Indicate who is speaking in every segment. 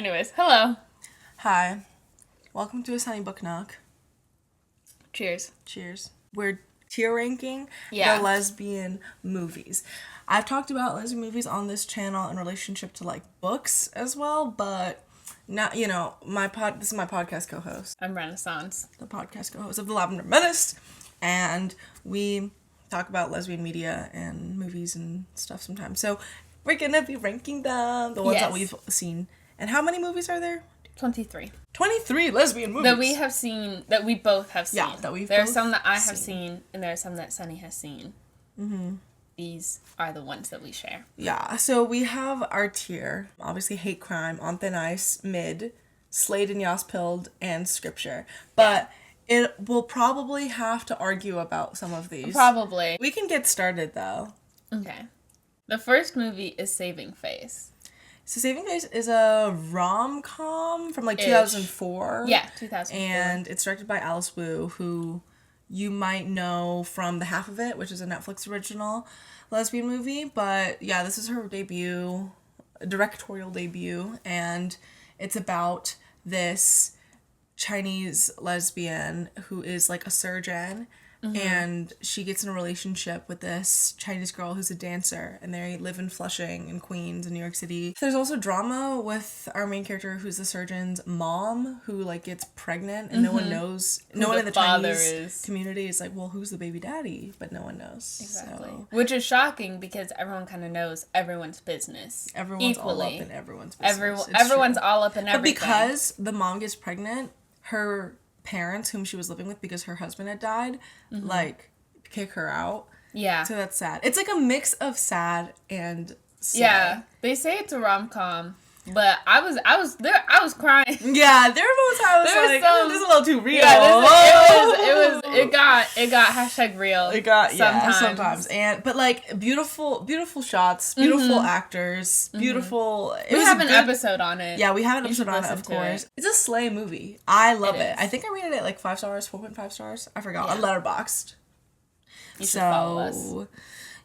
Speaker 1: Anyways, hello.
Speaker 2: Hi. Welcome to a Sunny Book Knock.
Speaker 1: Cheers.
Speaker 2: Cheers. We're tier ranking
Speaker 1: Yeah.
Speaker 2: the lesbian movies. I've talked about lesbian movies on this channel in relationship to, like, books as well, but not, this is my podcast co-host.
Speaker 1: I'm Renaissance.
Speaker 2: The podcast co-host of the Lavender Menace, and we talk about lesbian media and movies and stuff sometimes. So we're gonna be ranking them, the ones that we've seen. And how many movies are there?
Speaker 1: 23.
Speaker 2: 23 lesbian movies.
Speaker 1: That we have seen, that we both have seen.
Speaker 2: Yeah, that we've
Speaker 1: There are
Speaker 2: both
Speaker 1: some that I have seen, and there are some that Sunny has seen.
Speaker 2: Mm-hmm.
Speaker 1: These are the ones that we share.
Speaker 2: Yeah, so we have our tier. Obviously, hate crime, On Thin Ice, mid, Slade and Yaspilled, and scripture. But it will probably have to argue about some of these.
Speaker 1: Probably.
Speaker 2: We can get started, though.
Speaker 1: Okay. The first movie is Saving Face.
Speaker 2: So Saving Face is a rom-com from, like, 2004.
Speaker 1: Yeah, 2004.
Speaker 2: And it's directed by Alice Wu, who you might know from The Half of It, which is a Netflix original lesbian movie. But, yeah, this is her debut, directorial debut, and it's about this Chinese lesbian who is, like, a surgeon, and she gets in a relationship with this Chinese girl who's a dancer, and they live in Flushing and Queens in New York City. There's also drama with our main character, who's the surgeon's mom, who, like, gets pregnant, and no one knows, no one in the Chinese community is like, well, who's the baby daddy? But no one knows.
Speaker 1: Exactly.
Speaker 2: So.
Speaker 1: Which is shocking because everyone kind of knows everyone's business.
Speaker 2: Everyone's
Speaker 1: equally.
Speaker 2: all up in everyone's business.
Speaker 1: Everyone's all up in everything.
Speaker 2: But because the mom gets pregnant, her parents, whom she was living with because her husband had died, like, kick her out.
Speaker 1: Yeah.
Speaker 2: So that's sad. It's like a mix of sad and sad.
Speaker 1: Yeah. They say it's a rom-com, but I was there. I was crying.
Speaker 2: Yeah, there were moments I was like, this is a little too real.
Speaker 1: Yeah, it got hashtag real.
Speaker 2: It got sometimes. But like beautiful shots, beautiful actors, beautiful.
Speaker 1: We have an episode on it.
Speaker 2: Yeah, we have an episode on it, of course. It's a slay movie. I love it. I think I rated it like 5 stars, 4.5 stars. I forgot. On Letterboxd.
Speaker 1: You should follow us.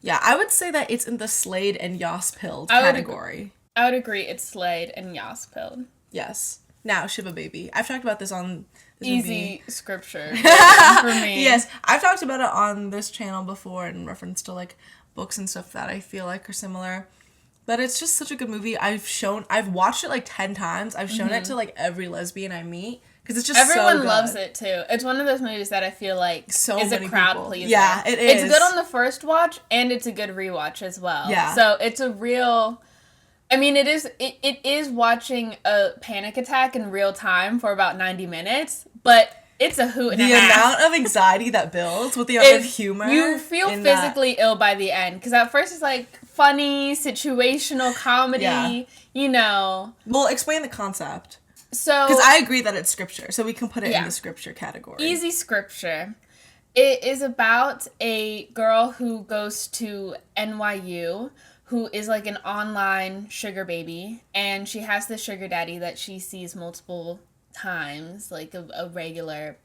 Speaker 2: Yeah, I would say that it's in the Slade and Yaspilled category.
Speaker 1: I would agree. It's Slade and Yaspilled.
Speaker 2: Yes. Now, Shiva Baby. I've talked about this on this
Speaker 1: Easy
Speaker 2: movie.
Speaker 1: Scripture for me.
Speaker 2: Yes, I've talked about it on this channel before in reference to, like, books and stuff that I feel like are similar. But it's just such a good movie. I've watched it like 10 times. I've shown it to, like, every lesbian I meet. Because it's just
Speaker 1: everyone loves it too. It's one of those movies that I feel like is a crowd pleaser.
Speaker 2: Yeah, it is.
Speaker 1: It's good on the first watch and it's a good rewatch as well. Yeah. So it's a real. I mean, it is watching a panic attack in real time for about 90 minutes, but it's a hoot and a half.
Speaker 2: The amount of anxiety that builds with the amount of humor.
Speaker 1: You feel physically ill by the end because at first it's like funny situational comedy. Yeah.
Speaker 2: Well, explain the concept.
Speaker 1: So,
Speaker 2: because I agree that it's scripture, so we can put it in the scripture category.
Speaker 1: Easy scripture. It is about a girl who goes to NYU, who is like an online sugar baby, and she has this sugar daddy that she sees multiple times, like a regular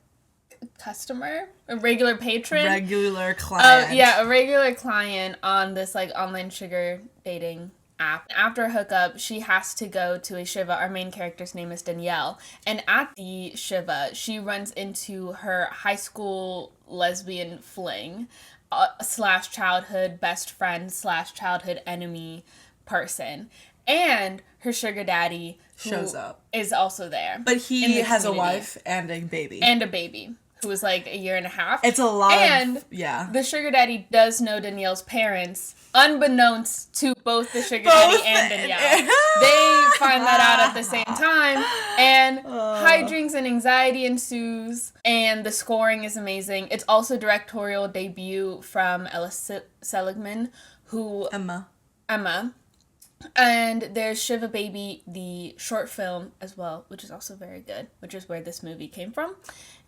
Speaker 1: customer, a regular patron,
Speaker 2: regular client.
Speaker 1: A regular client on this like online sugar dating app. After a hookup, she has to go to a Shiva. Our main character's name is Danielle. And at the Shiva, she runs into her high school lesbian fling / childhood best friend / childhood enemy person. And her sugar daddy
Speaker 2: shows up.
Speaker 1: Is also there.
Speaker 2: But he has a wife and a baby.
Speaker 1: Who was like a year and a half.
Speaker 2: It's a lot
Speaker 1: of, the sugar daddy does know Danielle's parents, unbeknownst to both the sugar daddy and Danielle. They find that out at the same time, and hijinks and anxiety ensues, and the scoring is amazing. It's also directorial debut from Ella Seligman, Emma. And there's Shiva Baby, the short film as well, which is also very good, which is where this movie came from.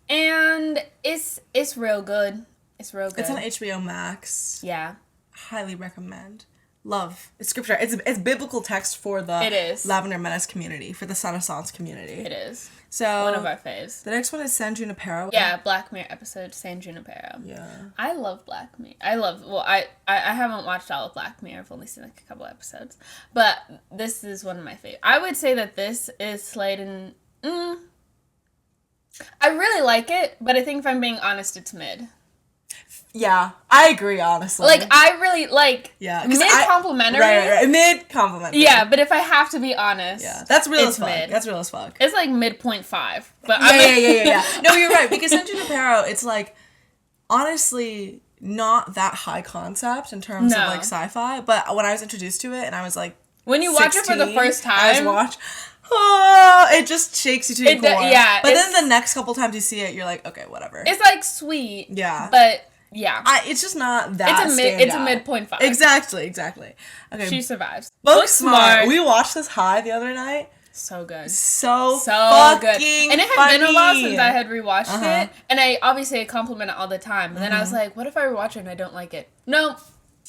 Speaker 1: And it's real good. It's real good.
Speaker 2: It's on HBO Max.
Speaker 1: Yeah.
Speaker 2: Highly recommend. love. It's scripture. It's biblical text for the
Speaker 1: It is.
Speaker 2: Lavender Menace community, for the Renaissance community.
Speaker 1: It is.
Speaker 2: So
Speaker 1: One of our faves.
Speaker 2: The next one is San Junipero.
Speaker 1: Yeah, Black Mirror episode, San Junipero.
Speaker 2: Yeah.
Speaker 1: I love Black Mirror. I haven't watched all of Black Mirror. I've only seen like a couple episodes. But this is one of my favorites. I would say that this is Slade and... I really like it, but I think if I'm being honest, it's mid.
Speaker 2: Yeah, I agree, honestly.
Speaker 1: Like, I really, like,
Speaker 2: yeah,
Speaker 1: mid-complimentary.
Speaker 2: Right. Mid-complimentary.
Speaker 1: Yeah, but if I have to be honest,
Speaker 2: yeah, that's real as fuck.
Speaker 1: Mid.
Speaker 2: That's real as fuck.
Speaker 1: It's like mid.5. But
Speaker 2: Yeah. No, you're right, because San Junipero, it's like, honestly, not that high concept in terms of, like, sci-fi, but when I was introduced to it, and I was, like,
Speaker 1: when you watch 16, it for the first time,
Speaker 2: it just shakes you to your core.
Speaker 1: Yeah.
Speaker 2: But then the next couple times you see it, you're like, okay, whatever.
Speaker 1: It's, like, sweet.
Speaker 2: Yeah.
Speaker 1: But... yeah.
Speaker 2: It's just not that
Speaker 1: It's a mid.5.
Speaker 2: Exactly. Okay.
Speaker 1: She survives.
Speaker 2: Booksmart. We watched this high the other night.
Speaker 1: So good.
Speaker 2: So good.
Speaker 1: And it had been a while since I had rewatched it. And I compliment it all the time. But then I was like, what if I rewatch it and I don't like it? No.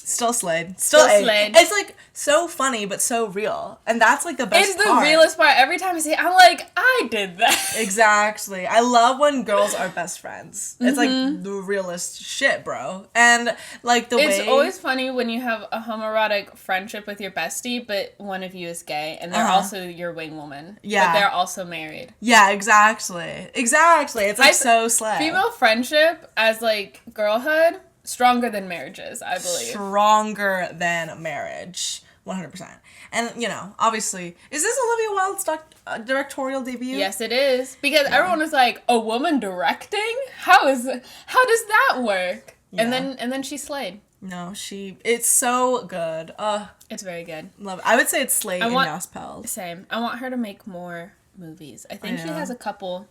Speaker 2: Still Slade. Still Slade. It's like so funny but so real. And that's like the best part.
Speaker 1: It's the realest part. Every time I see it, I'm like, I did that.
Speaker 2: Exactly. I love when girls are best friends. It's like the realest shit, bro. And like
Speaker 1: it's always funny when you have a homoerotic friendship with your bestie, but one of you is gay and they're also your wing woman. Yeah. But they're also married.
Speaker 2: Yeah, exactly. It's like so slay.
Speaker 1: Female friendship as like girlhood, stronger than marriages, I believe.
Speaker 2: Stronger than marriage. 100%. And, you know, obviously, is this Olivia Wilde's directorial debut?
Speaker 1: Yes, it is. Because everyone was like, a woman directing? How does that work? Yeah. And then she slayed.
Speaker 2: No, it's so good.
Speaker 1: It's very good.
Speaker 2: Love it. I would say it's Slade and Yaspel.
Speaker 1: Same. I want her to make more movies. I think she has a couple,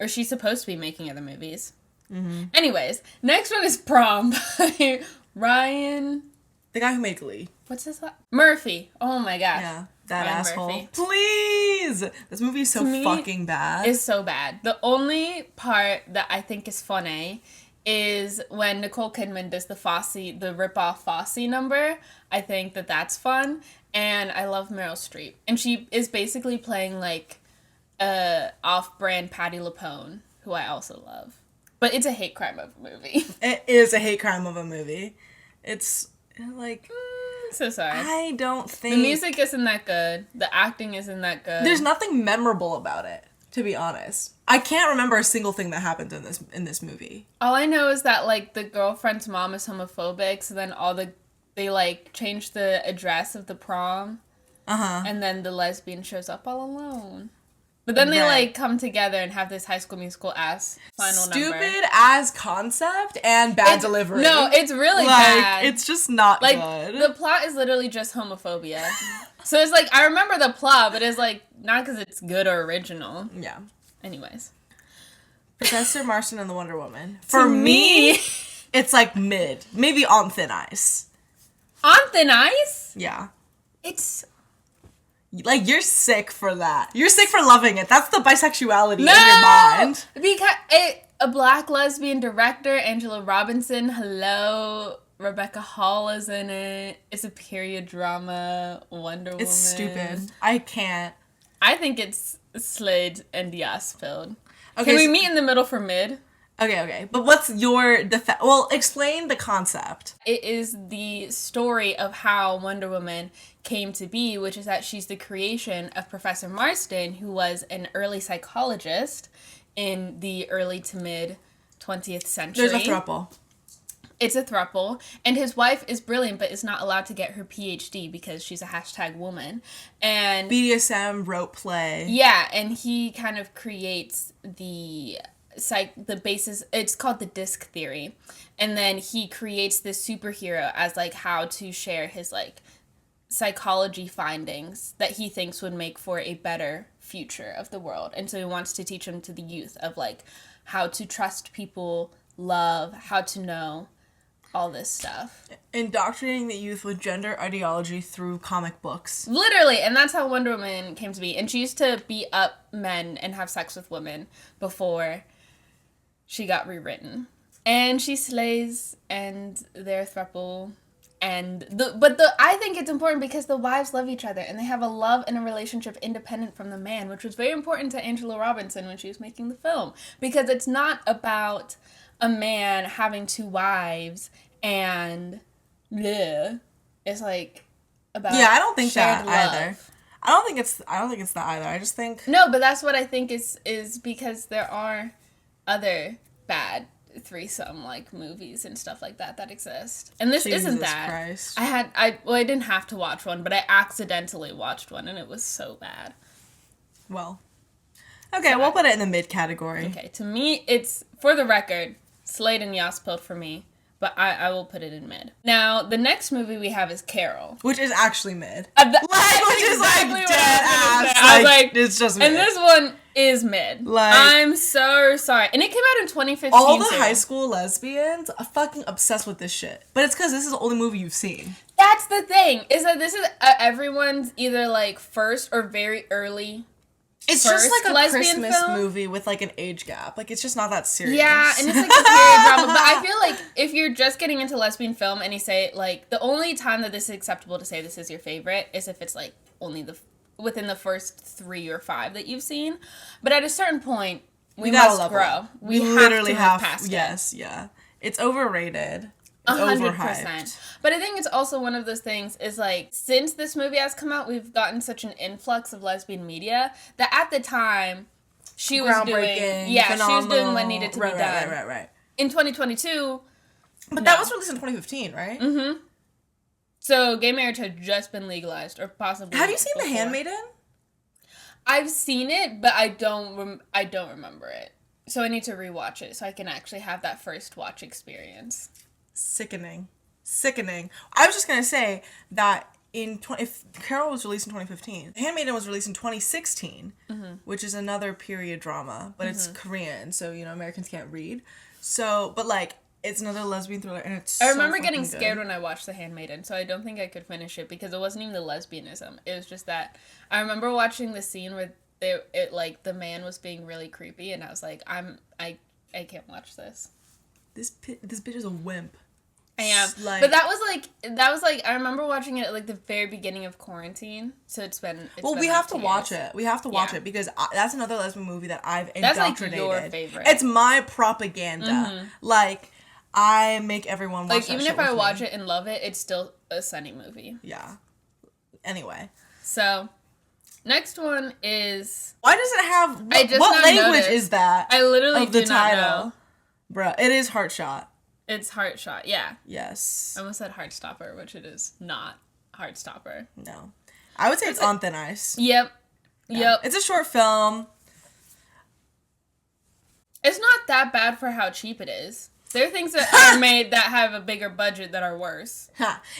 Speaker 1: or she's supposed to be making other movies. Mm-hmm. Anyways, next one is Prom by Ryan.
Speaker 2: The guy who made Glee.
Speaker 1: What's his last? Murphy. Oh my gosh.
Speaker 2: Yeah, that Ryan asshole.
Speaker 1: Murphy.
Speaker 2: Please! This movie is so fucking bad.
Speaker 1: It's so bad. The only part that I think is funny is when Nicole Kidman does the rip-off Fosse number. I think that's fun. And I love Meryl Streep. And she is basically playing like off-brand Patti LuPone, who I also love. But it's a hate crime of a movie.
Speaker 2: It is a hate crime of a movie. It's like...
Speaker 1: so sorry.
Speaker 2: I don't think...
Speaker 1: The music isn't that good. The acting isn't that good.
Speaker 2: There's nothing memorable about it, to be honest. I can't remember a single thing that happened in this movie.
Speaker 1: All I know is that, like, the girlfriend's mom is homophobic, so then they, like, change the address of the prom. Uh-huh. And then the lesbian shows up all alone. But then they, like, come together and have this High School Musical-ass final number.
Speaker 2: Stupid as concept and bad delivery.
Speaker 1: No, it's really bad.
Speaker 2: It's just not
Speaker 1: like,
Speaker 2: good.
Speaker 1: The plot is literally just homophobia. So it's like, I remember the plot, but it's like, not because it's good or original.
Speaker 2: Yeah.
Speaker 1: Anyways.
Speaker 2: Professor Marston and the Wonder Woman. For me, it's like mid. Maybe on thin ice.
Speaker 1: On thin ice?
Speaker 2: Yeah.
Speaker 1: It's...
Speaker 2: like, you're sick for that. You're sick for loving it. That's the bisexuality in your mind.
Speaker 1: Because a black lesbian director, Angela Robinson, hello. Rebecca Hall is in it. It's a period drama. Wonder Woman.
Speaker 2: It's stupid. I can't.
Speaker 1: I think it's Slade and Yaspel.
Speaker 2: Okay,
Speaker 1: Can we meet in the middle for mid?
Speaker 2: Okay. But what's your defense? Well, explain the concept.
Speaker 1: It is the story of how Wonder Woman came to be, which is that she's the creation of Professor Marston, who was an early psychologist in the early to mid 20th century.
Speaker 2: There's a throuple.
Speaker 1: It's a throuple. And his wife is brilliant, but is not allowed to get her PhD because she's a #woman. And
Speaker 2: BDSM rope play.
Speaker 1: Yeah, and he kind of creates the basis. It's called the disc theory. And then he creates this superhero as, like, how to share his, like, psychology findings that he thinks would make for a better future of the world. And so he wants to teach them to the youth of, like, how to trust people, love, how to know, all this stuff.
Speaker 2: Indoctrinating the youth with gender ideology through comic books.
Speaker 1: Literally, and that's how Wonder Woman came to be. And she used to beat up men and have sex with women before she got rewritten. And she slays, and their throuple And I think it's important because the wives love each other and they have a love and a relationship independent from the man, which was very important to Angela Robinson when she was making the film, because it's not about a man having two wives and bleh. It's like about
Speaker 2: I don't think that
Speaker 1: love.
Speaker 2: either. I don't think it's that either. I just think
Speaker 1: no, but that's what I think is because there are other bad threesome like movies and stuff like that exist, and this
Speaker 2: Jesus
Speaker 1: isn't that.
Speaker 2: Christ.
Speaker 1: I didn't have to watch one, but I accidentally watched one and it was so bad.
Speaker 2: Well, okay, we'll put it in the mid category.
Speaker 1: Okay, to me, it's, for the record, Slade and Yaspil for me, but I will put it in mid. Now, the next movie we have is Carol,
Speaker 2: which is actually mid.
Speaker 1: Which is
Speaker 2: exactly
Speaker 1: like
Speaker 2: dead ass.
Speaker 1: I was like,
Speaker 2: it's just mid.
Speaker 1: And this one is mid.
Speaker 2: Like,
Speaker 1: I'm so sorry. And it came out in 2015.
Speaker 2: All the
Speaker 1: too.
Speaker 2: high school lesbians are fucking obsessed with this shit. But it's because this is the only movie you've seen.
Speaker 1: That's the thing, is that this is everyone's either like first or very early.
Speaker 2: It's just like a Christmas movie with like an age gap. Like, it's just not that serious.
Speaker 1: Yeah, and it's like a period drama. But I feel like if you're just getting into lesbian film and you say, like, the only time that this is acceptable to say this is your favorite is if it's like only within the first 3 or 5 that you've seen. But at a certain point, we must grow. We literally have to move past it.
Speaker 2: Yes, yeah. It's overrated.
Speaker 1: 100%. But I think it's also one of those things is like, since this movie has come out, we've gotten such an influx of lesbian media that at the time she was doing, phenomenal. She was doing what needed to be done.
Speaker 2: Right.
Speaker 1: In 2022,
Speaker 2: but that was released in 2015, right?
Speaker 1: Mm-hmm. So gay marriage had just been legalized, or possibly.
Speaker 2: Have you seen The Handmaiden?
Speaker 1: I've seen it, but I don't remember it. So I need to rewatch it so I can actually have that first watch experience.
Speaker 2: Sickening. I was just gonna say that if Carol was released in 2015, The Handmaiden was released in 2016, which is another period drama, but it's Korean, so Americans can't read. So, but like, it's another lesbian thriller, and it's.
Speaker 1: I remember getting scared when I watched The Handmaiden, so I don't think I could finish it because it wasn't even the lesbianism. It was just that I remember watching the scene where the man was being really creepy, and I was like, I can't watch this.
Speaker 2: This bitch is a wimp.
Speaker 1: I am. But that was like I remember watching it at like the very beginning of quarantine. So it's been
Speaker 2: we have to watch it. We have to watch it because that's another lesbian movie that I've indoctrinated.
Speaker 1: That's like your favorite.
Speaker 2: It's my propaganda. Mm-hmm. Like, I make everyone watch
Speaker 1: like,
Speaker 2: that
Speaker 1: even
Speaker 2: shit
Speaker 1: if I
Speaker 2: with
Speaker 1: watch
Speaker 2: me.
Speaker 1: it and love it, it's still a Sunny movie.
Speaker 2: Yeah. Anyway.
Speaker 1: So, next one is...
Speaker 2: Why does it have... What language is that?
Speaker 1: I literally do not know.
Speaker 2: Bruh, it is Heartshot.
Speaker 1: It's Heartshot, yeah.
Speaker 2: Yes.
Speaker 1: I almost said Heartstopper, which it is not Heartstopper.
Speaker 2: No. I would say it's On Thin Ice.
Speaker 1: Yep.
Speaker 2: Yeah.
Speaker 1: Yep.
Speaker 2: It's a short film.
Speaker 1: It's not that bad for how cheap it is. There are things that are made that have a bigger budget that are worse.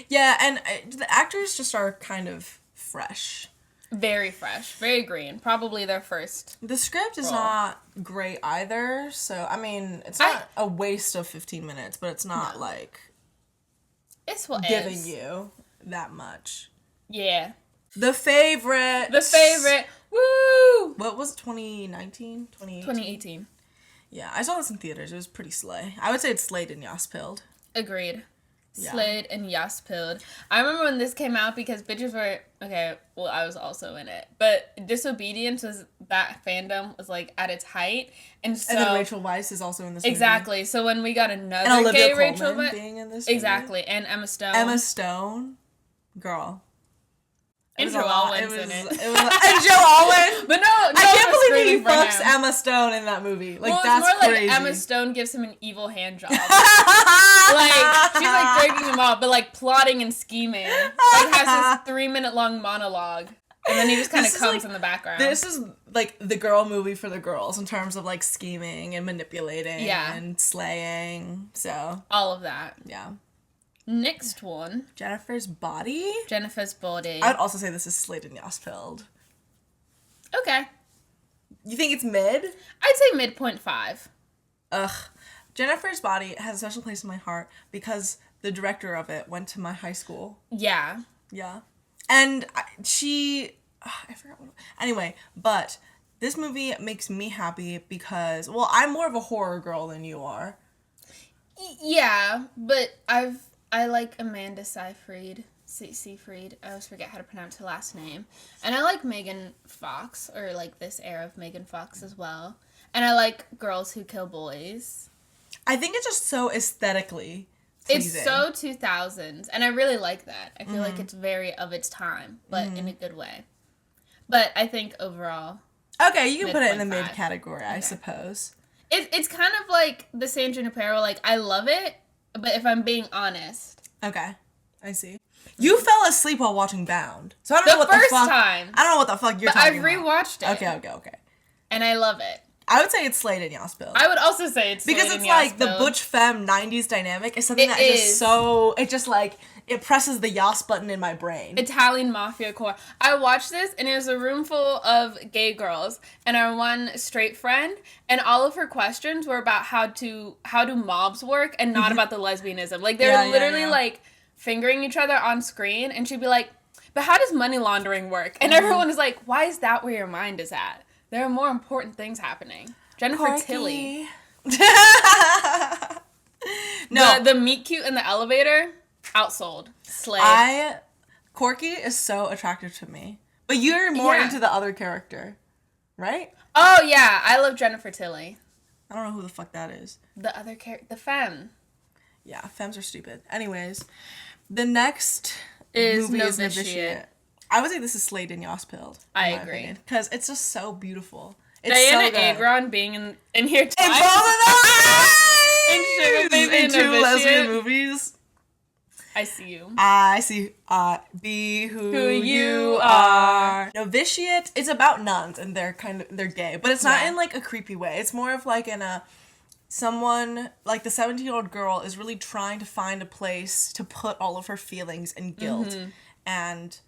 Speaker 2: Yeah, and the actors just are kind of fresh.
Speaker 1: Very fresh. Very green. Probably their first.
Speaker 2: The script is not great either, so, I mean, it's not a waste of 15 minutes, but it's not, like...
Speaker 1: It's what
Speaker 2: giving you that much.
Speaker 1: Yeah.
Speaker 2: The favorite!
Speaker 1: Woo!
Speaker 2: What was it, 2019?
Speaker 1: 2018.
Speaker 2: Yeah, I saw this in theaters. It was pretty slay. I would say it's Slade and Yaspil.
Speaker 1: Agreed. Yeah. Slade and Yaspil. I remember when this came out because bitches were... Okay, well, I was also in it. But Disobedience that fandom was, like, at its height. And
Speaker 2: then Rachel Weisz is also in this movie.
Speaker 1: Exactly. So when we got another gay Rachel Weisz...
Speaker 2: being in this
Speaker 1: Exactly.
Speaker 2: movie.
Speaker 1: And Emma Stone.
Speaker 2: Emma Stone. Girl.
Speaker 1: And Joe Alwyn's in it.
Speaker 2: And Joe Alwyn.
Speaker 1: But no,
Speaker 2: I can't believe he fucks Emma Stone in that movie. Like, well, that's
Speaker 1: more
Speaker 2: crazy.
Speaker 1: Like Emma Stone gives him an evil hand job. Like, she's like jerking him off, but like plotting and scheming. Like, has this 3-minute long monologue. And then he just kind of comes in the background.
Speaker 2: This is like the girl movie for the girls in terms of like scheming and manipulating and slaying. So.
Speaker 1: All of that.
Speaker 2: Yeah.
Speaker 1: Next one.
Speaker 2: Jennifer's Body.
Speaker 1: I
Speaker 2: would also say this is Slade and Yaspil.
Speaker 1: Okay.
Speaker 2: You think it's mid?
Speaker 1: I'd say mid.5.
Speaker 2: Ugh. Jennifer's Body has a special place in my heart because the director of it went to my high school.
Speaker 1: Yeah.
Speaker 2: Yeah. And I forgot what... Anyway, but this movie makes me happy because... Well, I'm more of a horror girl than you are.
Speaker 1: Yeah, but I like Amanda Seyfried. Seyfried. I always forget how to pronounce her last name. And I like Megan Fox, or like this era of Megan Fox as well. And I like Girls Who Kill Boys.
Speaker 2: I think it's just so aesthetically pleasing.
Speaker 1: It's so 2000s, and I really like that. I feel like it's very of its time, but in a good way. But I think overall...
Speaker 2: Okay, you can put it in the mid category, I suppose.
Speaker 1: It's kind of like the San Junipero, like, I love it, but if I'm being honest...
Speaker 2: Okay, I see. You fell asleep while watching Bound, so I don't know what the fuck...
Speaker 1: The first time.
Speaker 2: I don't know what the fuck you're talking about.
Speaker 1: I've rewatched it.
Speaker 2: Okay.
Speaker 1: And I love it.
Speaker 2: I would say it's Slade and Yaspil.
Speaker 1: I would also say it's Slade
Speaker 2: because
Speaker 1: and
Speaker 2: it's like
Speaker 1: Yaspil.
Speaker 2: the butch femme 90s dynamic is something that is just so... It just like... It presses the Yas button in my brain.
Speaker 1: Italian mafia core. I watched this, and it was a room full of gay girls, and our one straight friend, and all of her questions were about how do mobs work, and not about the lesbianism. Like, they're literally, like, fingering each other on screen, and she'd be like, but how does money laundering work? And everyone is like, why is that where your mind is at? There are more important things happening. Jennifer Tilly.
Speaker 2: No.
Speaker 1: The meet cute in the elevator, outsold. Slay.
Speaker 2: Corky is so attractive to me. But you're more into the other character, right?
Speaker 1: Oh, yeah. I love Jennifer Tilly.
Speaker 2: I don't know who the fuck that is.
Speaker 1: The other character. The femme.
Speaker 2: Yeah, femmes are stupid. Anyways, the next
Speaker 1: is
Speaker 2: movie is
Speaker 1: Novitiate.
Speaker 2: I would say this is Slade and Yaspil.
Speaker 1: I agree.
Speaker 2: Because it's just so beautiful. It's
Speaker 1: Diana
Speaker 2: so good.
Speaker 1: Agron being in here twice.
Speaker 2: In both of them!
Speaker 1: In Shiva Baby
Speaker 2: in
Speaker 1: and
Speaker 2: two
Speaker 1: Novitiate.
Speaker 2: lesbian movies.
Speaker 1: I see you.
Speaker 2: I see. Be who you are. Novitiate. It's about nuns and they're gay, but it's not in like a creepy way. It's more of like in a someone like the 17-year-old girl is really trying to find a place to put all of her feelings and guilt and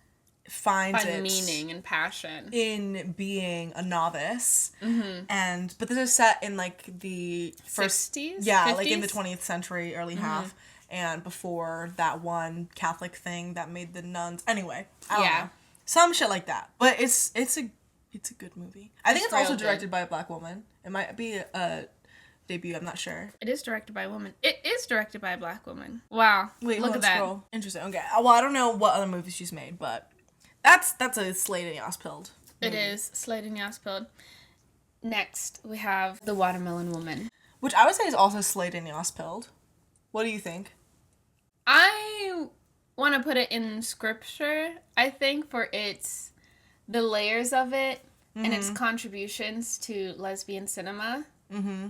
Speaker 2: find
Speaker 1: meaning and passion
Speaker 2: in being a novice. But this is set in like the first
Speaker 1: 60s?
Speaker 2: yeah
Speaker 1: 50s?
Speaker 2: like in the 20th century, early half, and before that one Catholic thing that made the nuns anyway, I don't know. Some shit like that, but it's a good movie. I think it's also directed by a black woman. It might be a debut, I'm not sure.
Speaker 1: It is directed by a woman. It is directed by a black woman. Wow.
Speaker 2: Wait,
Speaker 1: look at that.
Speaker 2: Scroll. Interesting. Okay. Well, I don't know what other movies she's made, but that's a Slade and Yaspil.
Speaker 1: It is Slade and Yaspil. Next, we have The Watermelon Woman,
Speaker 2: which I would say is also Slade and Yaspil. What do you think?
Speaker 1: I want to put it in scripture, I think, for the layers of it and its contributions to lesbian cinema.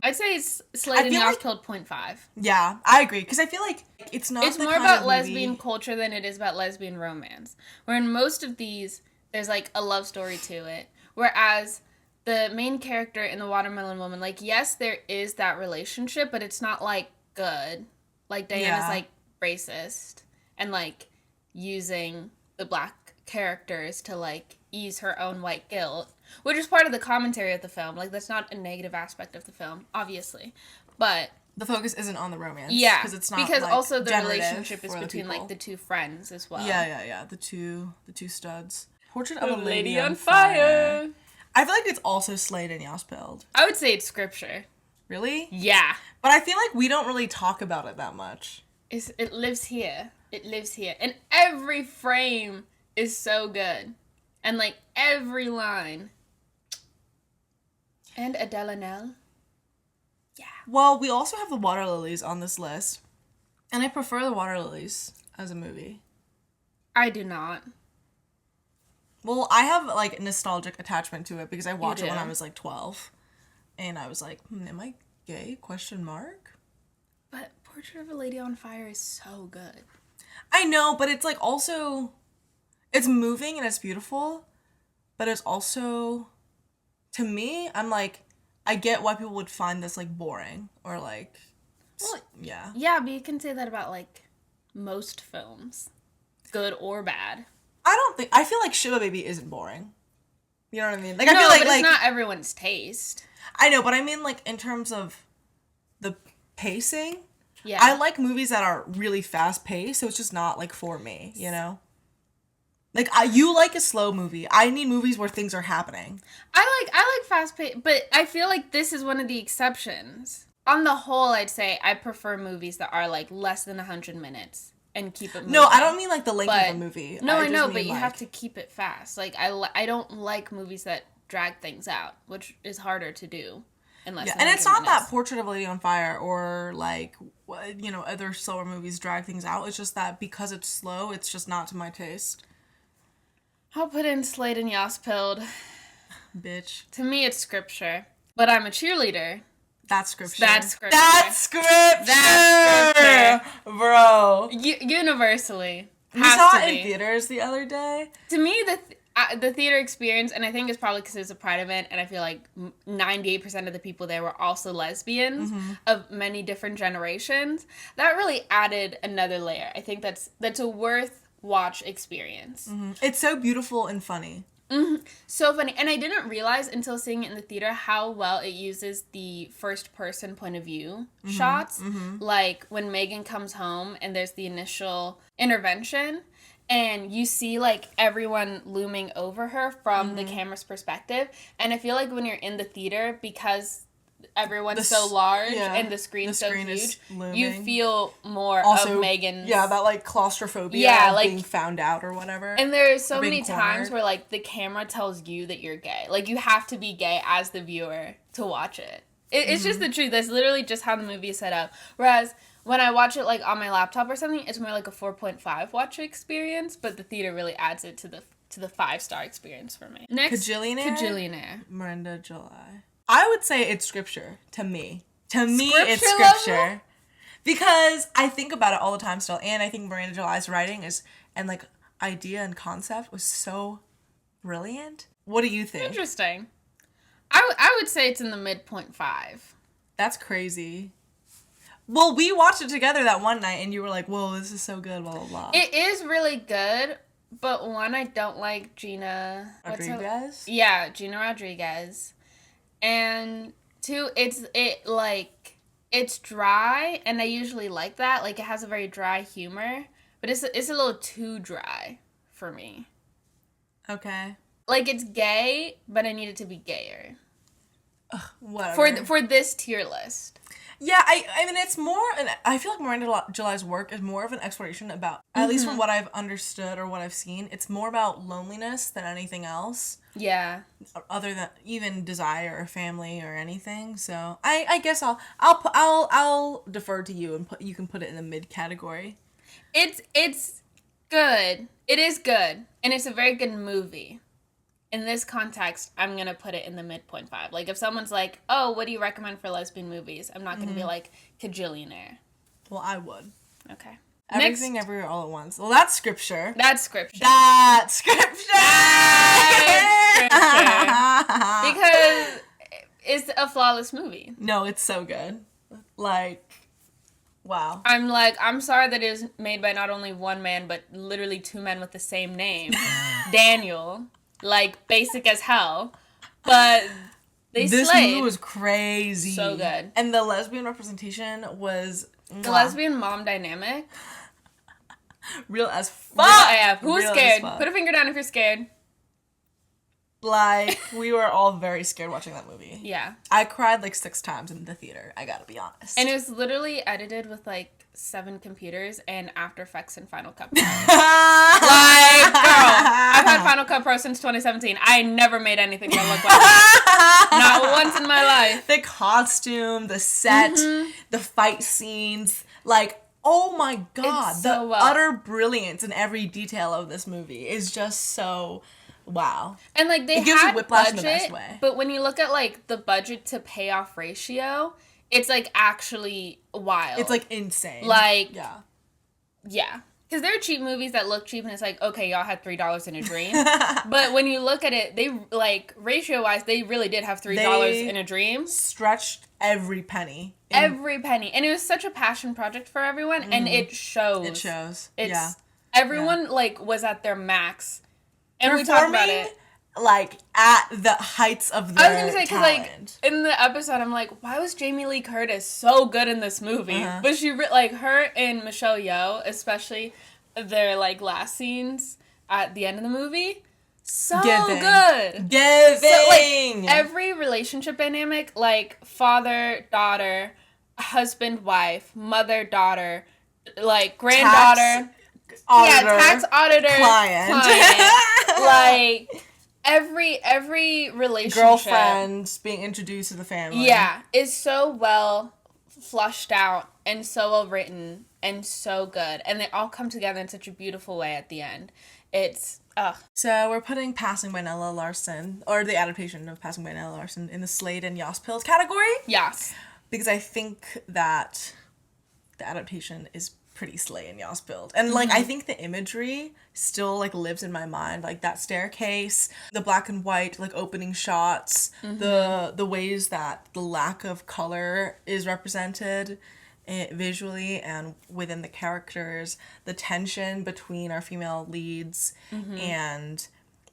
Speaker 1: I'd say it's Slade and Yaspil 0.5.
Speaker 2: Yeah, I agree. Because I feel like it's not.
Speaker 1: It's more about lesbian culture than it is about lesbian romance. Where in most of these, there's like a love story to it. Whereas the main character in The Watermelon Woman, like, yes, there is that relationship, but it's not like good. Like, Diana's like racist and like using the black characters to like ease her own white guilt, which is part of the commentary of the film. Like, that's not a negative aspect of the film, obviously, but
Speaker 2: the focus isn't on the romance.
Speaker 1: Yeah,
Speaker 2: because it's not
Speaker 1: because
Speaker 2: like,
Speaker 1: also the relationship is between
Speaker 2: people.
Speaker 1: like the two friends as well.
Speaker 2: Yeah. The two studs. Portrait of a
Speaker 1: Lady on Fire.
Speaker 2: I feel like it's also Slade and Yaspil.
Speaker 1: I would say it's scripture.
Speaker 2: Really?
Speaker 1: Yeah.
Speaker 2: But I feel like we don't really talk about it that much.
Speaker 1: It lives here. It lives here. And every frame is so good. And, like, every line. And Adele Nell. Yeah.
Speaker 2: Well, we also have The Water Lilies on this list. And I prefer The Water Lilies as a movie.
Speaker 1: I do not.
Speaker 2: Well, I have, like, nostalgic attachment to it because I watched it when I was, like, 12. And I was like, am I gay? Question mark?
Speaker 1: But Portrait of a Lady on Fire is so good.
Speaker 2: I know, but it's, like, also... It's moving and it's beautiful. But it's also... To me, I'm like... I get why people would find this, like, boring. Or, like...
Speaker 1: Well,
Speaker 2: yeah.
Speaker 1: Yeah, but you can say that about, like, most films. Good or bad.
Speaker 2: I feel like Shiva Baby isn't boring. You know what I mean? Like,
Speaker 1: No,
Speaker 2: I feel like,
Speaker 1: but it's not everyone's taste.
Speaker 2: I know, but I mean, like, in terms of the pacing,
Speaker 1: yeah,
Speaker 2: I like movies that are really fast-paced, so it's just not, like, for me, you know? Like, you like a slow movie. I need movies where things are happening.
Speaker 1: I like fast-paced, but I feel like this is one of the exceptions. On the whole, I'd say I prefer movies that are, like, less than 100 minutes. and keep it moving.
Speaker 2: No, I don't mean like the length of the movie.
Speaker 1: No, I know,
Speaker 2: just
Speaker 1: but
Speaker 2: mean,
Speaker 1: you
Speaker 2: like,
Speaker 1: have to keep it fast. Like, I don't like movies that drag things out, which is harder to do.
Speaker 2: Yeah, and it's not that Portrait of a Lady on Fire or like, you know, other slower movies drag things out. It's just that because it's slow, it's just not to my taste.
Speaker 1: I'll put in Slade and Yaspilled.
Speaker 2: Bitch.
Speaker 1: To me, it's scripture. But I'm a cheerleader.
Speaker 2: That's scripture.
Speaker 1: That's scripture.
Speaker 2: That's scripture. That's scripture. Bro.
Speaker 1: Universally.
Speaker 2: We saw it in theaters the other day.
Speaker 1: To me, the theater experience, and I think it's probably because it was a Pride event, and I feel like 98% of the people there were also lesbians of many different generations. That really added another layer. I think that's a worth watch experience.
Speaker 2: It's so beautiful and funny.
Speaker 1: So funny. And I didn't realize until seeing it in the theater how well it uses the first person point of view shots. Like when Megan comes home and there's the initial intervention and you see like everyone looming over her from the camera's perspective. And I feel like when you're in the theater, because everyone's so large and the screen's so huge, you feel more also, of Megan's...
Speaker 2: Yeah, that, like, claustrophobia of being found out or whatever.
Speaker 1: And there's so many times where, like, the camera tells you that you're gay. Like, you have to be gay as the viewer to watch it. It's just the truth. That's literally just how the movie is set up. Whereas, when I watch it, like, on my laptop or something, it's more like a 4.5 watch experience, but the theater really adds it to the 5-star experience for me. Next, Kajillionaire.
Speaker 2: Miranda July. I would say it's scripture, to me. To me, it's scripture. Level? Because I think about it all the time still, and I think Miranda July's writing and, like, idea and concept was so brilliant. What do you think?
Speaker 1: Interesting. I would say it's in the mid-point 5.
Speaker 2: That's crazy. Well, we watched it together that one night, and you were like, whoa, this is so good, blah, blah, blah.
Speaker 1: It is really good, but one, I don't like Gina...
Speaker 2: Rodriguez?
Speaker 1: Gina Rodriguez. And 2, it's dry, and I usually like that. Like, it has a very dry humor, but it's a little too dry for me.
Speaker 2: Okay.
Speaker 1: Like, it's gay, but I need it to be gayer.
Speaker 2: Ugh, whatever.
Speaker 1: For this tier list.
Speaker 2: Yeah, I mean, it's more, and I feel like Miranda July's work is more of an exploration about, at least from what I've understood or what I've seen, it's more about loneliness than anything else.
Speaker 1: Yeah.
Speaker 2: Other than even desire or family or anything. So I guess I'll defer to you and you can put it in the mid category.
Speaker 1: It's good. It is good, and it's a very good movie. In this context, I'm going to put it in the mid-point 5. Like, if someone's like, oh, what do you recommend for lesbian movies? I'm not going to be like, Kajillionaire.
Speaker 2: Well, I would.
Speaker 1: Okay.
Speaker 2: Everything, Everywhere, All at Once. Well, that's scripture.
Speaker 1: That's scripture.
Speaker 2: That's scripture!
Speaker 1: Because it's a flawless movie.
Speaker 2: No, it's so good. Like, wow.
Speaker 1: I'm sorry that it was made by not only one man, but literally 2 men with the same name. Daniel. Like, basic as hell. But they slayed.
Speaker 2: This movie was crazy.
Speaker 1: So good.
Speaker 2: And the lesbian representation was...
Speaker 1: The lesbian mom dynamic.
Speaker 2: Real as fuck.
Speaker 1: Real AF. Who's scared? Put a finger down if you're scared.
Speaker 2: Like, we were all very scared watching that movie.
Speaker 1: Yeah.
Speaker 2: I cried like 6 times in the theater, I gotta be honest.
Speaker 1: And it was literally edited with like 7 computers and After Effects and Final Cut Pro. Like, girl, I've had Final Cut Pro since 2017. I never made anything that looked like that. Not once in my life.
Speaker 2: The costume, the set, the fight scenes, like, oh my god, the utter brilliance in every detail of this movie is just so... Wow.
Speaker 1: And like they
Speaker 2: gives
Speaker 1: had
Speaker 2: you whiplash
Speaker 1: budget,
Speaker 2: in the best way.
Speaker 1: But when you look at like the budget to payoff ratio, it's like actually wild.
Speaker 2: It's like insane.
Speaker 1: Like yeah. Because there are cheap movies that look cheap and it's like, okay, y'all had $3 in a dream. But when you look at it, they like ratio wise, they really did have $3 in a dream.
Speaker 2: Stretched every penny.
Speaker 1: Every penny. And it was such a passion project for everyone and it shows.
Speaker 2: It shows.
Speaker 1: Everyone like was at their max. And we talked about it.
Speaker 2: Like, at the heights of their
Speaker 1: I was going to say, because, like, in the episode, I'm like, why was Jamie Lee Curtis so good in this movie? But she, like, her and Michelle Yeoh, especially their, like, last scenes at the end of the movie, so good.
Speaker 2: Giving.
Speaker 1: So, like, every relationship dynamic, like, father, daughter, husband, wife, mother, daughter, like granddaughter, tax auditor, client. Like every relationship,
Speaker 2: girlfriend being introduced to the family,
Speaker 1: is so well flushed out and so well written and so good, and they all come together in such a beautiful way at the end. It's
Speaker 2: So we're putting Passing by Nella Larson, or the adaptation of Passing by Nella Larson, in the Slade and Yospills category.
Speaker 1: Yes.
Speaker 2: Because I think that the adaptation is pretty Slay and Yospills. And, like, I think the imagery still, like, lives in my mind. Like, that staircase, the black and white, like, opening shots, the ways that the lack of color is represented visually and within the characters, the tension between our female leads, and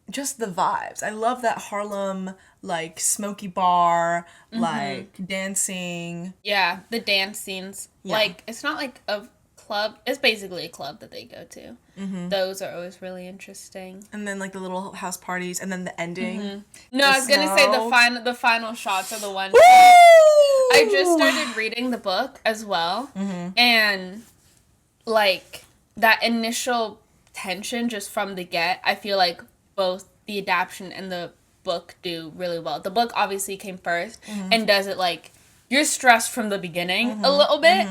Speaker 2: just the vibes. I love that Harlem, like, smoky bar, like, dancing.
Speaker 1: Yeah, the dance scenes. Yeah. Like, it's not like a club. It's basically a club that they go to. Those are always really interesting.
Speaker 2: And then, like, the little house parties, and then the ending.
Speaker 1: No, I was gonna say the final shots are the ones. I just started reading the book as well, and, like, that initial tension just from the get, I feel like both the adaptation and the book do really well. The book obviously came first and does it, like, you're stressed from the beginning a little bit,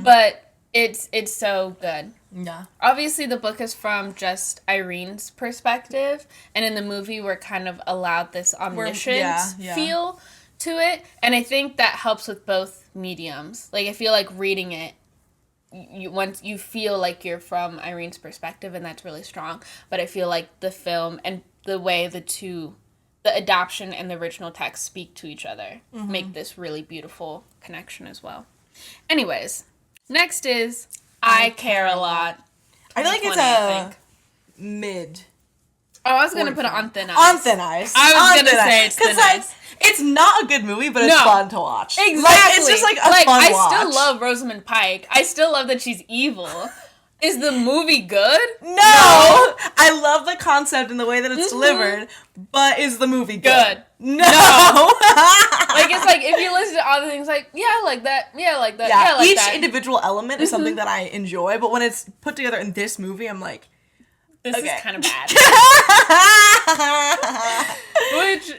Speaker 1: but it's so good.
Speaker 2: Yeah.
Speaker 1: Obviously, the book is from just Irene's perspective, and in the movie, we're kind of allowed this omniscient feel to it, and I think that helps with both mediums. Like, I feel like reading it, once you feel like you're from Irene's perspective, and that's really strong. But I feel like the film and the way the adaptation and the original text speak to each other make this really beautiful connection as well. Anyways, next is I Care a Lot.
Speaker 2: I feel like it's a mid.
Speaker 1: Oh, I was going to put it on thin ice.
Speaker 2: On thin ice.
Speaker 1: I was going to say it's thin ice.
Speaker 2: Like, it's not a good movie, but it's fun to watch.
Speaker 1: Exactly.
Speaker 2: Like, it's just like a fun watch.
Speaker 1: I still love Rosamund Pike. I still love that she's evil. Is the movie good?
Speaker 2: No! I love the concept and the way that it's delivered, but is the movie good? No!
Speaker 1: Like, it's like, if you listen to all the things, like, yeah, I like that, yeah, I like that, yeah, I like
Speaker 2: each
Speaker 1: that.
Speaker 2: individual element is something that I enjoy, but when it's put together in this movie, I'm like,
Speaker 1: this is kind of bad. Which...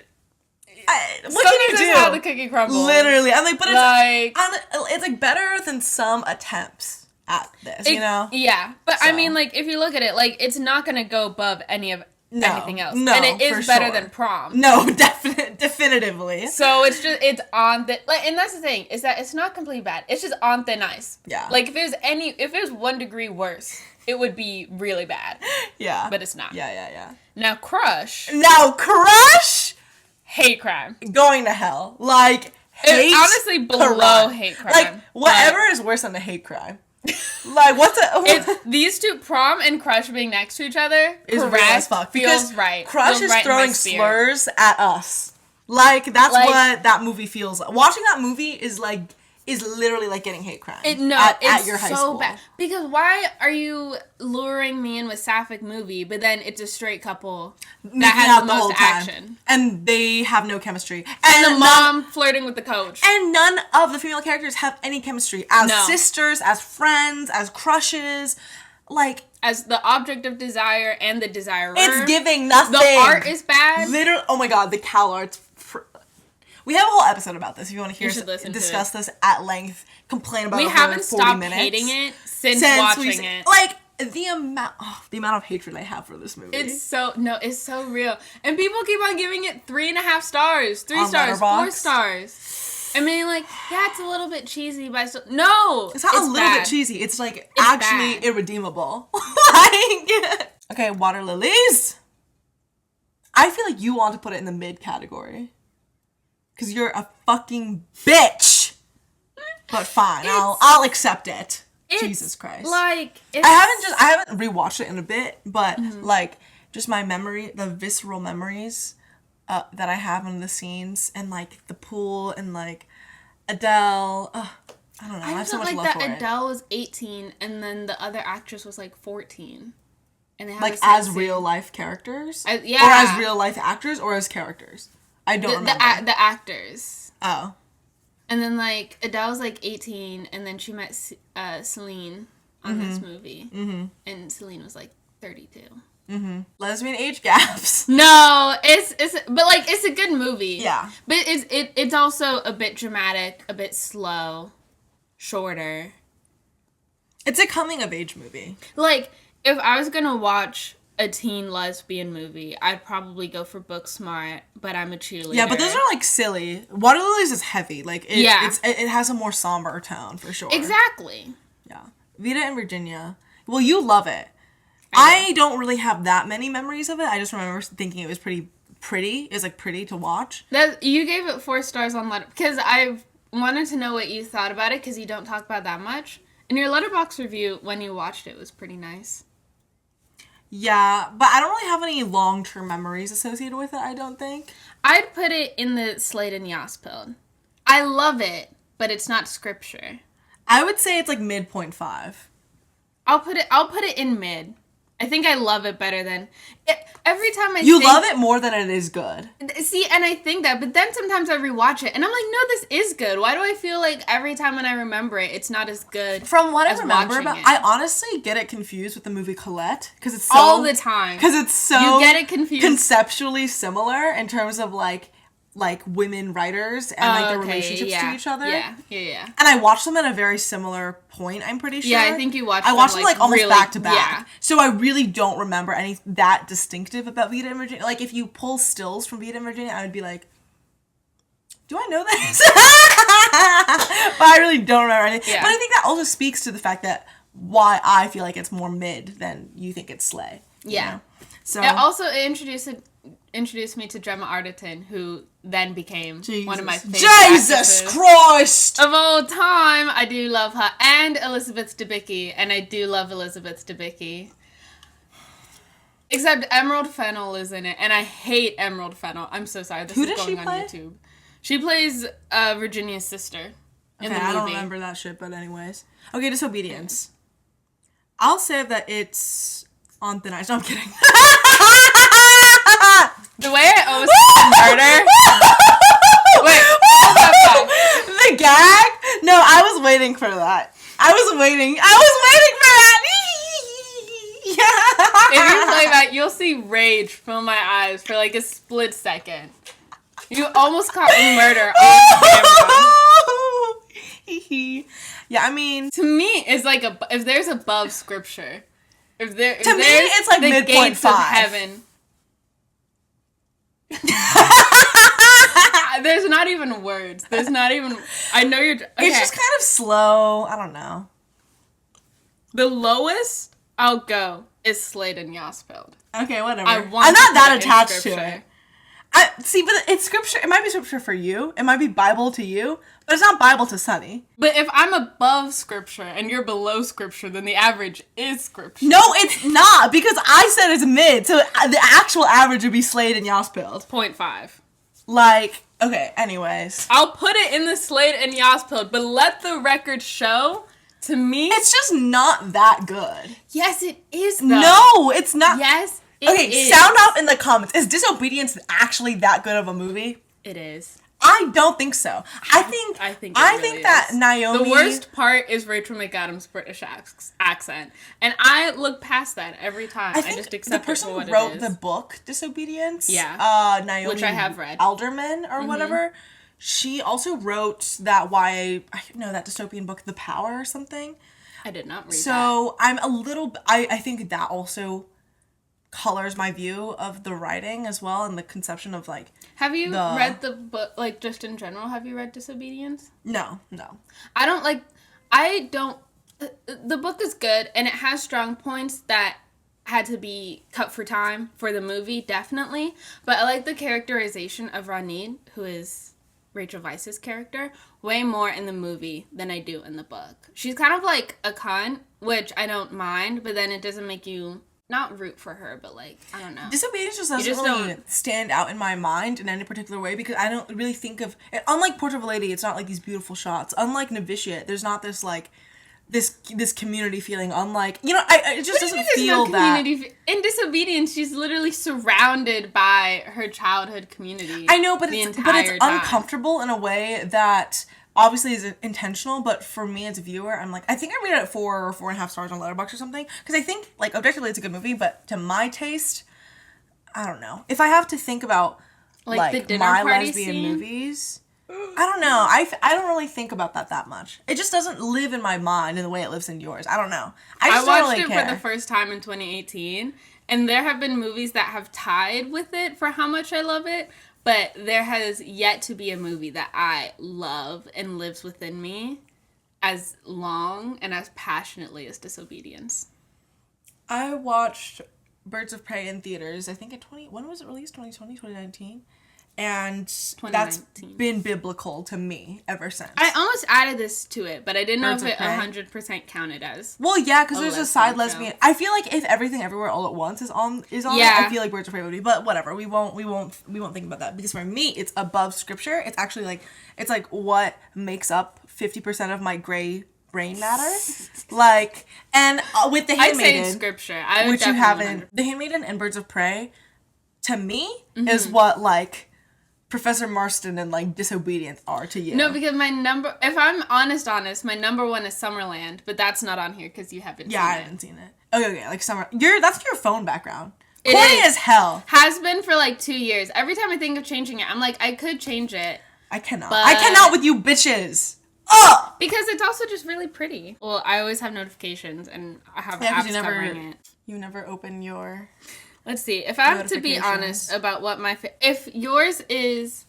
Speaker 2: what can you do?
Speaker 1: How the cookie crumbles.
Speaker 2: Literally. I'm like, but it's like better than some attempts at this, you know?
Speaker 1: Yeah. But so. I mean, like, if you look at it, like, it's not going to go above anything else. No, and it is better than Prom.
Speaker 2: No, definitively.
Speaker 1: So it's on the, like, and that's the thing, is that it's not completely bad. It's just on thin ice. Yeah. Like, if it was 1 degree worse, it would be really bad. Yeah. But it's not.
Speaker 2: Yeah.
Speaker 1: Now, Crush. Hate crime.
Speaker 2: Going to hell. Like, hate
Speaker 1: honestly below
Speaker 2: crime.
Speaker 1: Hate crime.
Speaker 2: Like, whatever is worse than a hate crime. Like,
Speaker 1: these two, Prom and Crush, being next to each other
Speaker 2: is real as fuck.
Speaker 1: Feels right.
Speaker 2: Crush is throwing slurs at us. Like, that's what that movie feels like. Watching that movie is literally like getting hate crime. At your high school.
Speaker 1: Bad. Because why are you luring me in with sapphic movie, but then it's a straight couple that has the most action.
Speaker 2: And they have no chemistry.
Speaker 1: And the mom flirting with the coach.
Speaker 2: And none of the female characters have any chemistry. As sisters, as friends, as crushes. Like,
Speaker 1: as the object of desire and the desirer.
Speaker 2: It's giving nothing.
Speaker 1: The art is bad.
Speaker 2: Literally, oh my god, the Cal art's... We have a whole episode about this. If you want to hear us discuss this at length, complain about it for 40 minutes. We haven't stopped
Speaker 1: hating it since watching it.
Speaker 2: Like, the amount of hatred I have for this movie.
Speaker 1: It's so real. And people keep on giving it 3.5 stars, 3 stars, 4 stars. I mean, like, yeah, it's a little bit cheesy, but it's not
Speaker 2: a little bit cheesy. It's like actually irredeemable. Okay, Water Lilies. I feel like you want to put it in the mid category. Because you're a fucking bitch. But fine, I'll accept it. Jesus Christ.
Speaker 1: Like,
Speaker 2: I haven't rewatched it in a bit, but like, just my memory, the visceral memories that I have in the scenes, and like the pool, and like Adele. I don't know. I have so much love for it.
Speaker 1: Adele was 18, and then the other actress was like 14. And they have
Speaker 2: like as real life characters? Or as real life actors, or as characters? I don't remember.
Speaker 1: The actors.
Speaker 2: Oh.
Speaker 1: And then, like, Adele was, like, 18, and then she met Celine on this movie. Mm-hmm. And Celine was like 32.
Speaker 2: Mm-hmm. Lesbian age gaps.
Speaker 1: No, but like it's a good movie.
Speaker 2: Yeah.
Speaker 1: But it's also a bit dramatic, a bit slow, shorter.
Speaker 2: It's a coming of age movie.
Speaker 1: Like, if I was gonna watch a teen lesbian movie, I'd probably go for Booksmart, but I'm a cheerleader.
Speaker 2: Yeah, but those are like silly. Water Lilies is heavy. Like it has a more somber tone for sure.
Speaker 1: Exactly.
Speaker 2: Yeah. Vita and Virginia. Well, you love it. I don't really have that many memories of it. I just remember thinking it was pretty. It was like pretty to watch.
Speaker 1: You gave it 4 stars on Letterboxd because I wanted to know what you thought about it because you don't talk about that much. And your Letterboxd review when you watched it was pretty nice.
Speaker 2: Yeah, but I don't really have any long-term memories associated with it, I don't think.
Speaker 1: I'd put it in the Slade and Yaspil. I love it, but it's not scripture.
Speaker 2: I would say it's like mid.5.
Speaker 1: I'll put it in mid. I think I love it better than... Every time
Speaker 2: You love it more than it is good.
Speaker 1: See, and I think that, but then sometimes I rewatch it, and I'm like, no, this is good. Why do I feel like every time when I remember it, it's not as good?
Speaker 2: From what I remember about I honestly get it confused with the movie Colette, because it's so...
Speaker 1: All the time.
Speaker 2: Because it's so...
Speaker 1: You get it confused.
Speaker 2: Conceptually similar in terms of, like women writers and like their relationships to each other.
Speaker 1: Yeah.
Speaker 2: And I watched them at a very similar point, I'm pretty sure.
Speaker 1: Yeah, I think you watched
Speaker 2: them like almost
Speaker 1: really,
Speaker 2: back to back.
Speaker 1: Yeah.
Speaker 2: So I really don't remember any that distinctive about Vita and Virginia. Like if you pull stills from Vita and Virginia, I would be like, do I know this? But I really don't remember anything. Yeah. But I think that also speaks to the fact that why I feel like it's more mid than you think it's Slay.
Speaker 1: Yeah.
Speaker 2: You know? So
Speaker 1: it introduced me to Gemma Arterton, who then became one of my favorite
Speaker 2: Jesus Christ!
Speaker 1: Of all time. I do love her. And Elizabeth Debicki. And I do love Elizabeth Debicki. Except Emerald Fennell is in it. And I hate Emerald Fennell. I'm so sorry. This is going on YouTube. She plays Virginia's sister in the movie.
Speaker 2: I don't remember that shit, but anyways. Okay, Disobedience. I'll say that it's on thin ice. No, I'm kidding.
Speaker 1: The way I almost murder. Wait, hold up.
Speaker 2: The gag? No, I was waiting for that. I was waiting for that.
Speaker 1: If you play that, you'll see rage fill my eyes for like a split second. You almost caught me murder on
Speaker 2: camera. Yeah, I mean,
Speaker 1: to me, it's like if there's above scripture. To me,
Speaker 2: it's like
Speaker 1: the gates of heaven. There's not even words. There's not even. I know you're. Okay.
Speaker 2: It's just kind of slow. I don't know.
Speaker 1: The lowest I'll go is Slade and Yaspil.
Speaker 2: Okay, whatever.
Speaker 1: I'm
Speaker 2: not that attached to it. See, but it's scripture. It might be scripture for you. It might be Bible to you, but it's not Bible to Sunny.
Speaker 1: But if I'm above scripture and you're below scripture, then the average is scripture.
Speaker 2: No, it's not, because I said it's mid, so the actual average would be Slade and Yaspil.
Speaker 1: 0.5.
Speaker 2: Like, okay, anyways.
Speaker 1: I'll put it in the Slade and Yaspil, but let the record show, to me...
Speaker 2: It's just not that good.
Speaker 1: Yes, it is, though.
Speaker 2: No, it's not.
Speaker 1: Yes,
Speaker 2: it is. Sound off in the comments. Is Disobedience actually that good of a movie?
Speaker 1: It is.
Speaker 2: I don't think so. I think that
Speaker 1: is.
Speaker 2: Naomi...
Speaker 1: The worst part is Rachel McAdams' British accent. And I look past that every time. I just accept it for what it is.
Speaker 2: The person who wrote the book, Disobedience,
Speaker 1: Naomi, which I have read.
Speaker 2: Alderman or whatever, she also wrote that that dystopian book, The Power or something.
Speaker 1: I did not read that.
Speaker 2: So I'm a little... I think that also colors my view of the writing as well, and the conception of like...
Speaker 1: Have you read the book, like, just in general, have you read Disobedience?
Speaker 2: No.
Speaker 1: The book is good, and it has strong points that had to be cut for time for the movie, definitely, but I like the characterization of Ranid, who is Rachel Weisz's character, way more in the movie than I do in the book. She's kind of like a cunt, which I don't mind, but then it doesn't make you... not root for her, but like, I don't know. Disobedience
Speaker 2: just doesn't really stand out in my mind in any particular way, because I don't really think of... Unlike Portrait of a Lady, it's not like these beautiful shots. Unlike Novitiate, there's not this like... This community feeling. Unlike... it just doesn't feel that...
Speaker 1: In Disobedience, she's literally surrounded by her childhood community.
Speaker 2: I know, but it's uncomfortable in a way that obviously is intentional, but for me as a viewer, I'm like, I think I rate it at 4 or 4.5 stars on Letterboxd or something, because I think, like, objectively it's a good movie, but to my taste, I don't know. If I have to think about,
Speaker 1: like the dinner
Speaker 2: my
Speaker 1: party
Speaker 2: lesbian
Speaker 1: scene?
Speaker 2: movies, I don't know. I don't really think about that much. It just doesn't live in my mind in the way it lives in yours. I don't know. I just
Speaker 1: watched
Speaker 2: don't really
Speaker 1: it
Speaker 2: care.
Speaker 1: for the first time in 2018, and there have been movies that have tied with it for how much I love it, but there has yet to be a movie that I love and lives within me as long and as passionately as Disobedience.
Speaker 2: I watched Birds of Prey in theaters, I think when was it released? 2020, 2019? And that's been biblical to me ever since.
Speaker 1: I almost added this to it, but I didn't
Speaker 2: Birds
Speaker 1: know if
Speaker 2: of
Speaker 1: it
Speaker 2: Prey.
Speaker 1: 100% counted as.
Speaker 2: Well, yeah, because there's a side
Speaker 1: lesbian
Speaker 2: lesbian. I feel like if Everything Everywhere All at Once is on
Speaker 1: Yeah.
Speaker 2: it, I feel like Birds of Prey would be. But whatever, we won't think about that, because for me, it's above scripture. It's actually it's like what makes up 50% of my gray brain matter. Like, and with The Handmaiden,
Speaker 1: I'd say scripture. I would
Speaker 2: which you
Speaker 1: definitely
Speaker 2: haven't. The Handmaiden and Birds of Prey, to me, is what like Professor Marston and like Disobedience are to you.
Speaker 1: No, because if I'm honest, my number one is Summerland, but that's not on here because you haven't seen it.
Speaker 2: Yeah, I haven't seen it. Okay, like summer. That's your phone background.
Speaker 1: It
Speaker 2: Corny
Speaker 1: is.
Speaker 2: as hell.
Speaker 1: Has been for like 2 years. Every time I think of changing it, I'm like, I could change it.
Speaker 2: I cannot.
Speaker 1: But-
Speaker 2: I cannot with you bitches. Ugh!
Speaker 1: Because it's also just really pretty. Well, I always have notifications and I have apps covering it.
Speaker 2: You never open your...
Speaker 1: Let's see. If I have to be honest about what if yours is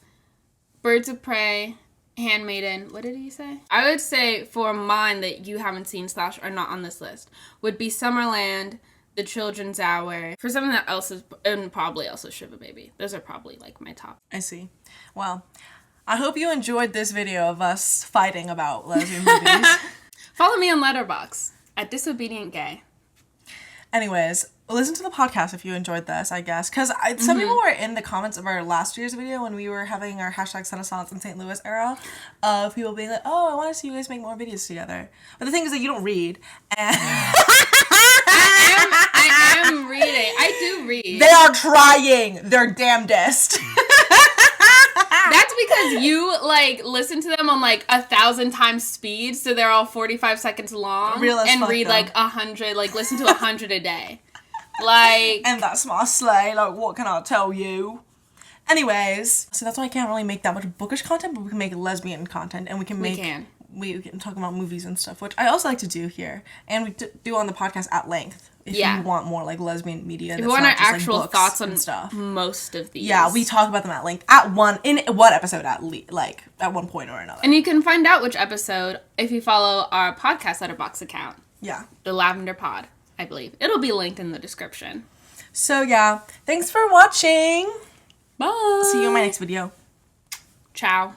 Speaker 1: Birds of Prey, Handmaiden, what did he say? I would say for mine that you haven't seen / are not on this list would be Summerland, The Children's Hour. For something that else is, and probably also Shiva Baby. Those are probably like my top.
Speaker 2: I see. Well, I hope you enjoyed this video of us fighting about lesbian movies.
Speaker 1: Follow me on Letterboxd at Disobedient Gay.
Speaker 2: Anyways, listen to the podcast if you enjoyed this, I guess. Because some people were in the comments of our last year's video when we were having our hashtag Son of Silence in St. Louis era of people being like, oh, I want to see you guys make more videos together. But the thing is that you don't read. And
Speaker 1: I am reading. I do read.
Speaker 2: They are trying their damnedest.
Speaker 1: That's because you, like, listen to them on, like, 1,000 times speed, so they're all 45 seconds long.
Speaker 2: Real as
Speaker 1: and
Speaker 2: fuck,
Speaker 1: read,
Speaker 2: though.
Speaker 1: like, 100, like, listen to 100 a day. Like...
Speaker 2: And that's my sleigh, like, what can I tell you? Anyways, so that's why I can't really make that much bookish content, but we can make lesbian content, and we can talk about movies and stuff, which I also like to do here, and we do on the podcast at length. If you want more like lesbian media,
Speaker 1: if you want our actual thoughts on stuff, most of these.
Speaker 2: Yeah, we talk about them at length in one episode at one point or another.
Speaker 1: And you can find out which episode if you follow our podcast Letterboxd account.
Speaker 2: Yeah,
Speaker 1: the Lavender Pod, I believe it'll be linked in the description.
Speaker 2: So yeah, thanks for watching.
Speaker 1: Bye.
Speaker 2: See you in my next video.
Speaker 1: Ciao.